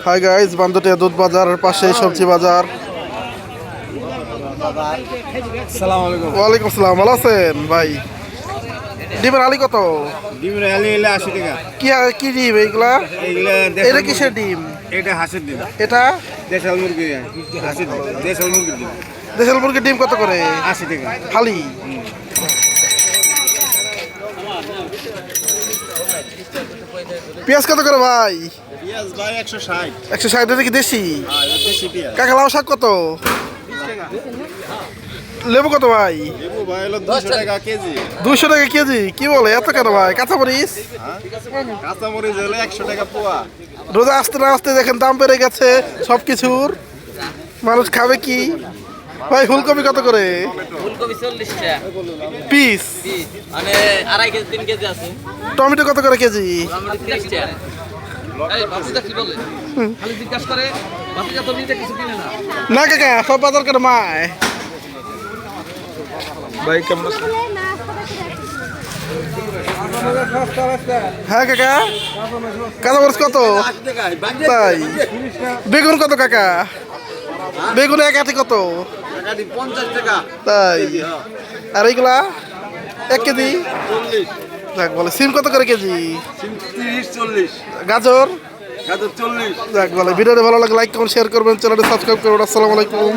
Hi guys, বান্দরটিয়া দুধ বাজারের পাশে সবজি বাজার। আসসালামু আলাইকুম। ওয়ালাইকুম আসসালাম, ভালো আছেন ভাই? ডিমের আলি কত? ডিমের আলি এলে 80 টাকা। কি ডিম এইগুলা? এইগুলা এটা কিসের ডিম? এটা হাঁসের ডিম। এটা দেশাল মুরগি হাঁসের ডিম। দেশাল মুরগির ডিম দেশাল মুরগির ডিম কত করে? 80 টাকা। খালি পেঁয়াজ কত করে ভাই? পেঁয়াজ ভাই 160। 160 টাকা কি দেশি? হ্যাঁ, এটা দেশি পেঁয়াজ। কাকা লাউ শাক কত? 20 টাকা। লেবু কত ভাই? লেবু ভাই হলো 200 টাকা কেজি। 200 টাকা কেজি? কি বলে এত কেন ভাই? কাঁচামরিচ কাঁচা মরিচ হলো 100 টাকা পোয়া। রোজা আসতে না আসতে দেখেন দাম বেড়ে গেছে সব কিছুর। মানুষ খাবে কি ভাই? ফুলকপি কত করে ফুলকপি 40 টাকা পিস? মানে 2.5 কেজি 3 কেজি আছে। টমেটো কত করে কেজি? টমেটো 30 টাকা। এই বাবুদা কি বলে? খালি জিজ্ঞাসা করে বাবুদা তো নিজে কিছু কিনে না। না কাকা, সব বাজার করে মায় ভাই কেমন আছেন? হ্যাঁ কাকা, কাঁচামরিচ কত? তাই বেগুন কত কাকা? বেগুন এক আটি কত? 50 টাকা। তাই আর এইগুলা 1 কেজি? যাক বলে। সিম কত করে কেজি? 30 40। গাজর? গাজর 40। যাক বলে। ভিডিওটা ভালো লাগে লাইক কমেন্ট শেয়ার করবেন, চ্যানেলটা সাবস্ক্রাইব করবেন। আসসালামু আলাইকুম।